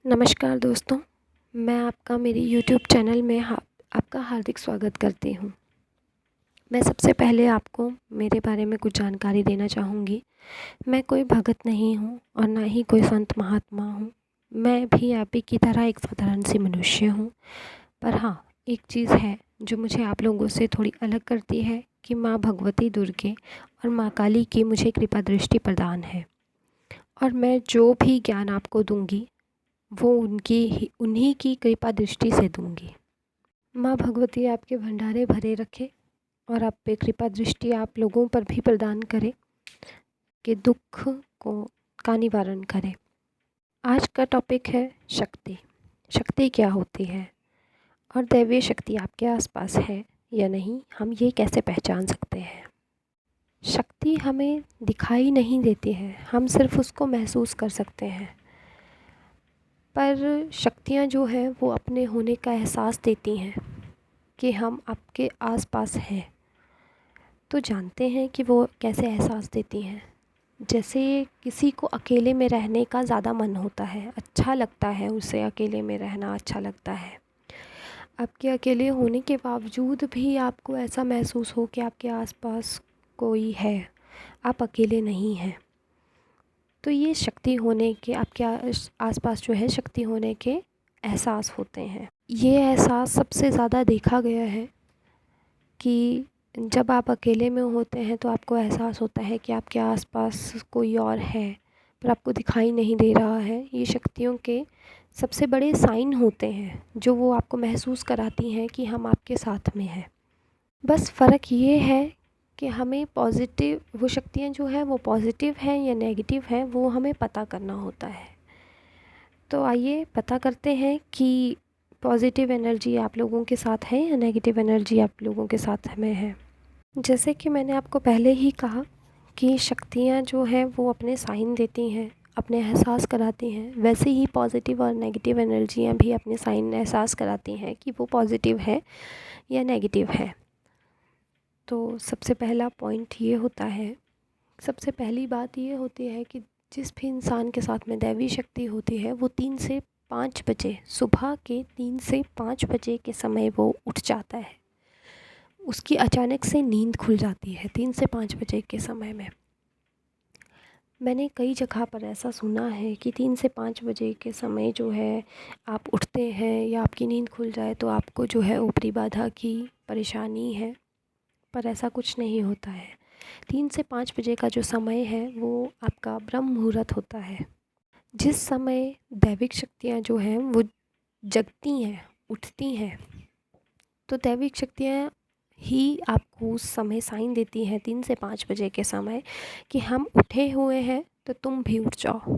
नमस्कार दोस्तों, मैं आपका मेरी यूट्यूब चैनल में आपका हार्दिक स्वागत करती हूँ। मैं सबसे पहले आपको मेरे बारे में कुछ जानकारी देना चाहूँगी। मैं कोई भगत नहीं हूँ और ना ही कोई संत महात्मा हूँ। मैं भी आप ही की तरह एक साधारण सी मनुष्य हूँ। पर हाँ, एक चीज़ है जो मुझे आप लोगों से थोड़ी अलग करती है कि माँ भगवती दुर्गे और माँ काली की मुझे कृपा दृष्टि प्रदान है और मैं जो भी ज्ञान आपको दूँगी वो उन्हीं की कृपा दृष्टि से दूंगी। माँ भगवती आपके भंडारे भरे रखे और आप पे कृपा दृष्टि आप लोगों पर भी प्रदान करे कि दुख को का निवारण करे। आज का टॉपिक है शक्ति। शक्ति क्या होती है और दैवीय शक्ति आपके आसपास है या नहीं, हम ये कैसे पहचान सकते हैं। शक्ति हमें दिखाई नहीं देती है, हम सिर्फ उसको महसूस कर सकते हैं। पर शक्तियाँ जो हैं वो अपने होने का एहसास देती हैं कि हम आपके आसपास हैं। तो जानते हैं कि वो कैसे एहसास देती हैं। जैसे किसी को अकेले में रहने का ज़्यादा मन होता है, अच्छा लगता है, उसे अकेले में रहना अच्छा लगता है। आपके अकेले होने के बावजूद भी आपको ऐसा महसूस हो कि आपके आसपास कोई है, आप अकेले नहीं हैं। तो ये शक्ति होने के आपके आसपास जो है शक्ति होने के एहसास होते हैं। ये एहसास सबसे ज़्यादा देखा गया है कि जब आप अकेले में होते हैं तो आपको एहसास होता है कि आपके आसपास कोई और है पर आपको दिखाई नहीं दे रहा है। ये शक्तियों के सबसे बड़े साइन होते हैं जो वो आपको महसूस कराती हैं कि हम आपके साथ में हैं। बस फ़र्क ये है कि हमें पॉज़िटिव वो शक्तियाँ जो है वो पॉज़िटिव हैं या नेगेटिव हैं वो हमें पता करना होता है। तो आइए पता करते हैं कि पॉज़िटिव एनर्जी आप लोगों के साथ है या नेगेटिव एनर्जी आप लोगों के साथ में है। जैसे कि मैंने आपको पहले ही कहा कि शक्तियाँ जो हैं वो अपने साइन देती हैं, अपने एहसास कराती हैं। वैसे ही पॉज़िटिव और नेगेटिव एनर्जियाँ भी अपने साइन एहसास कराती हैं कि वो पॉज़िटिव है या नेगेटिव है। तो सबसे पहला पॉइंट ये होता है, सबसे पहली बात ये होती है कि जिस भी इंसान के साथ में दैवी शक्ति होती है वो 3 से 5 बजे, सुबह के 3 से 5 बजे के समय वो उठ जाता है। उसकी अचानक से नींद खुल जाती है 3 से 5 बजे के समय में। मैंने कई जगह पर ऐसा सुना है कि 3 से 5 बजे के समय जो है आप उठते हैं या आपकी नींद खुल जाए तो आपको जो है ऊपरी बाधा की परेशानी है, पर ऐसा कुछ नहीं होता है। 3 से 5 बजे का जो समय है वो आपका ब्रह्म मुहूर्त होता है, जिस समय दैविक शक्तियाँ जो हैं वो जगती हैं, उठती हैं। तो दैविक शक्तियाँ ही आपको उस समय साइन देती हैं 3 से 5 बजे के समय कि हम उठे हुए हैं तो तुम भी उठ जाओ।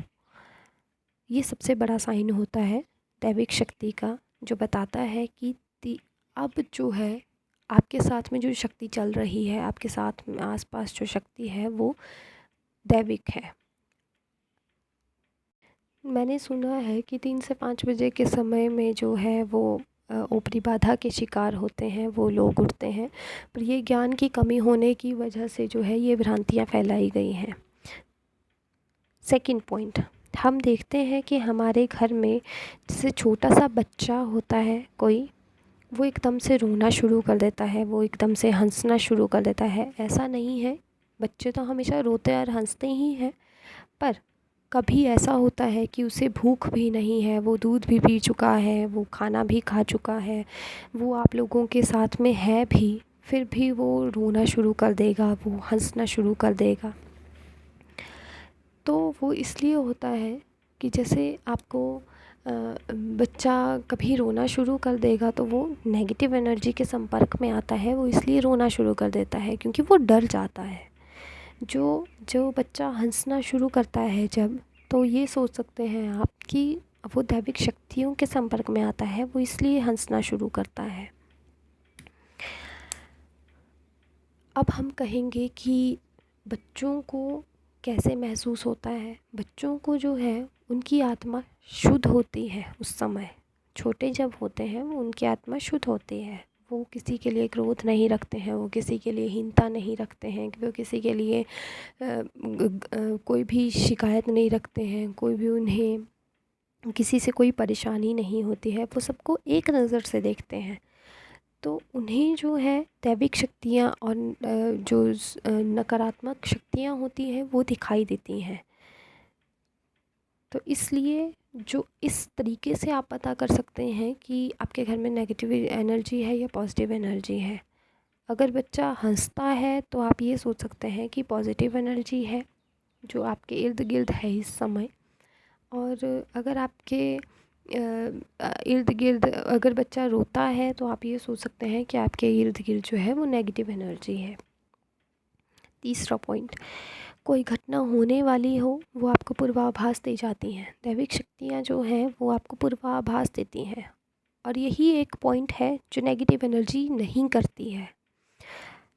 ये सबसे बड़ा साइन होता है दैविक शक्ति का, जो बताता है कि अब जो है आपके साथ में जो शक्ति चल रही है, आपके साथ में आसपास जो शक्ति है वो दैविक है। मैंने सुना है कि 3 से 5 बजे के समय में जो है वो ऊपरी बाधा के शिकार होते हैं, वो लोग उठते हैं। पर ये ज्ञान की कमी होने की वजह से जो है ये भ्रांतियाँ फैलाई गई हैं। सेकंड पॉइंट, हम देखते हैं कि हमारे घर में जैसे छोटा सा बच्चा होता है कोई, वो एकदम से रोना शुरू कर देता है, वो एकदम से हंसना शुरू कर देता है। ऐसा नहीं है, बच्चे तो हमेशा रोते और हंसते ही हैं, पर कभी ऐसा होता है कि उसे भूख भी नहीं है, वो दूध भी पी चुका है, वो खाना भी खा चुका है, वो आप लोगों के साथ में है भी, फिर भी वो रोना शुरू कर देगा, वो हंसना शुरू कर देगा। तो वो इसलिए होता है कि जैसे आपको बच्चा कभी रोना शुरू कर देगा तो वो नेगेटिव एनर्जी के संपर्क में आता है, वो इसलिए रोना शुरू कर देता है क्योंकि वो डर जाता है। जो जो बच्चा हंसना शुरू करता है जब, तो ये सोच सकते हैं आप कि वो दैविक शक्तियों के संपर्क में आता है, वो इसलिए हंसना शुरू करता है। अब हम कहेंगे कि बच्चों को कैसे महसूस होता है। बच्चों को जो है उनकी आत्मा शुद्ध होती है उस समय, छोटे जब होते हैं उनकी आत्मा शुद्ध होती है। वो किसी के लिए क्रोध नहीं रखते हैं, वो किसी के लिए हीनता नहीं रखते हैं, वो किसी के लिए कोई भी शिकायत नहीं रखते हैं, कोई भी उन्हें किसी से कोई परेशानी नहीं होती है, वो सबको एक नज़र से देखते हैं। तो उन्हें जो है दैविक शक्तियाँ और नकारात्मक शक्तियाँ होती हैं वो दिखाई देती हैं। तो इसलिए जो इस तरीके से आप पता कर सकते हैं कि आपके घर में नेगेटिव एनर्जी है या पॉजिटिव एनर्जी है। अगर बच्चा हंसता है तो आप ये सोच सकते हैं कि पॉजिटिव एनर्जी है जो आपके इर्द गिर्द है इस समय। और अगर आपके इर्द गिर्द अगर बच्चा रोता है तो आप ये सोच सकते हैं कि आपके इर्द गिर्द जो है वो नेगेटिव एनर्जी है। तीसरा पॉइंट, कोई घटना होने वाली हो वो आपको पूर्वाभास दे जाती हैं। दैविक शक्तियाँ जो हैं वो आपको पूर्वाभास देती हैं, और यही एक पॉइंट है जो नेगेटिव एनर्जी नहीं करती है।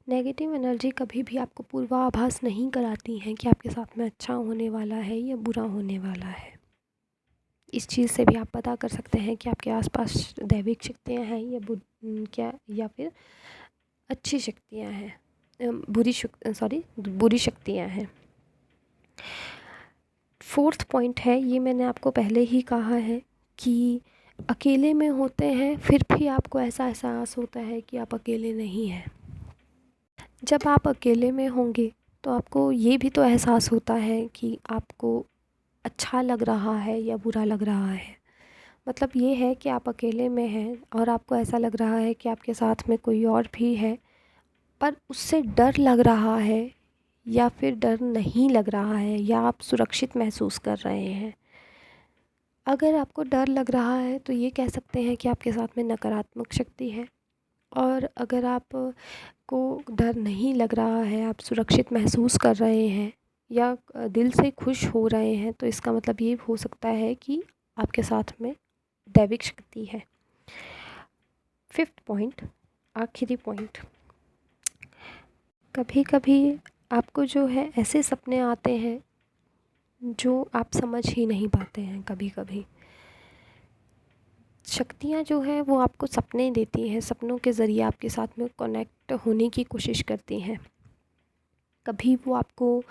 नेगेटिव एनर्जी कभी भी आपको पूर्वाभास नहीं कराती हैं कि आपके साथ में अच्छा होने वाला है या बुरा होने वाला है। इस चीज़ से भी आप पता कर सकते हैं कि आपके आसपास दैविक शक्तियाँ हैं या क्या, या फिर अच्छी शक्तियाँ हैं, बुरी शक्तियाँ हैं। फोर्थ पॉइंट है, ये मैंने आपको पहले ही कहा है कि अकेले में होते हैं फिर भी आपको ऐसा एहसास होता है कि आप अकेले नहीं हैं। जब आप अकेले में होंगे तो आपको ये भी तो एहसास होता है कि आपको अच्छा लग रहा है या बुरा लग रहा है। मतलब ये है कि आप अकेले में हैं और आपको ऐसा लग रहा है कि आपके साथ में कोई और भी है, पर उससे डर लग रहा है या फिर डर नहीं लग रहा है, या आप सुरक्षित महसूस कर रहे हैं। अगर आपको डर लग रहा है तो ये कह सकते हैं कि आपके साथ में नकारात्मक शक्ति है, और अगर आप को डर नहीं लग रहा है, आप सुरक्षित महसूस कर रहे हैं या दिल से खुश हो रहे हैं, तो इसका मतलब ये हो सकता है कि आपके साथ में दैविक शक्ति है। फिफ्थ पॉइंट, आखिरी पॉइंट, कभी कभी आपको जो है ऐसे सपने आते हैं जो आप समझ ही नहीं पाते हैं। कभी कभी शक्तियाँ जो हैं वो आपको सपने देती हैं, सपनों के ज़रिए आपके साथ में कनेक्ट होने की कोशिश करती हैं। कभी वो आपको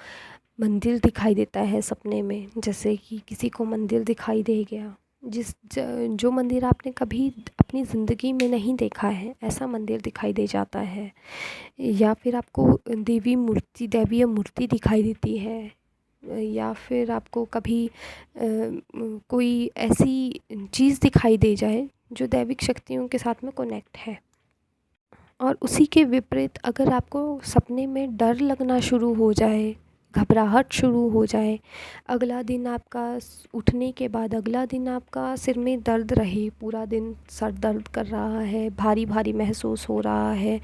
मंदिर दिखाई देता है सपने में, जैसे कि किसी को मंदिर दिखाई दे गया, जो मंदिर आपने कभी अपनी ज़िंदगी में नहीं देखा है, ऐसा मंदिर दिखाई दे जाता है। या फिर आपको दैवीय मूर्ति दिखाई देती है, या फिर आपको कभी कोई ऐसी चीज़ दिखाई दे जाए जो दैविक शक्तियों के साथ में कनेक्ट है। और उसी के विपरीत अगर आपको सपने में डर लगना शुरू हो जाए, घबराहट शुरू हो जाए, अगला दिन आपका उठने के बाद अगला दिन आपका सिर में दर्द रहे, पूरा दिन सर दर्द कर रहा है, भारी भारी महसूस हो रहा है,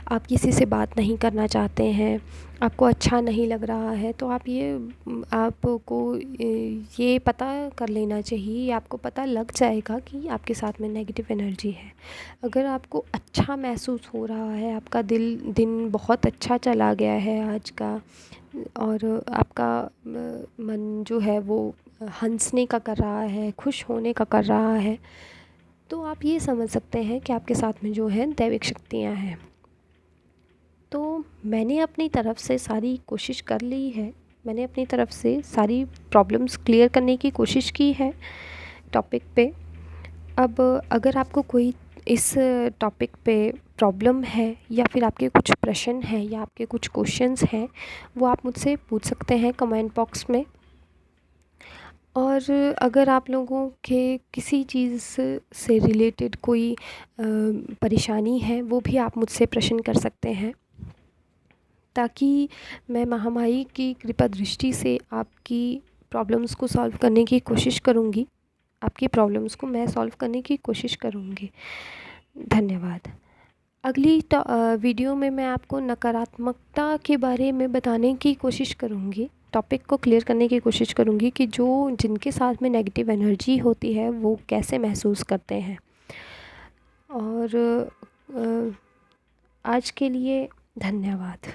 आप किसी से बात नहीं करना चाहते हैं, आपको अच्छा नहीं लग रहा है, तो आपको ये पता कर लेना चाहिए, आपको पता लग जाएगा कि आपके साथ में नेगेटिव एनर्जी है। अगर आपको अच्छा महसूस हो रहा है, आपका दिन बहुत अच्छा चला गया है आज का, और आपका मन जो है वो हंसने का कर रहा है, खुश होने का कर रहा है, तो आप ये समझ सकते हैं कि आपके साथ में जो है दैविक शक्तियाँ हैं। तो मैंने अपनी तरफ से सारी कोशिश कर ली है, मैंने अपनी तरफ से सारी प्रॉब्लम्स क्लियर करने की कोशिश की है टॉपिक पे। अब अगर आपको कोई इस टॉपिक पे प्रॉब्लम है, या फिर आपके कुछ प्रश्न हैं या आपके कुछ क्वेश्चंस हैं, वो आप मुझसे पूछ सकते हैं कमेंट बॉक्स में। और अगर आप लोगों के किसी चीज़ से रिलेटेड कोई परेशानी है, वो भी आप मुझसे प्रश्न कर सकते हैं, ताकि मैं महामाई की कृपा दृष्टि से आपकी प्रॉब्लम्स को सॉल्व करने की कोशिश करूँगी। आपकी प्रॉब्लम्स को मैं सॉल्व करने की कोशिश करूँगी। धन्यवाद। अगली वीडियो में मैं आपको नकारात्मकता के बारे में बताने की कोशिश करूँगी, टॉपिक को क्लियर करने की कोशिश करूँगी कि जिनके साथ में नेगेटिव एनर्जी होती है वो कैसे महसूस करते हैं। और आज के लिए धन्यवाद।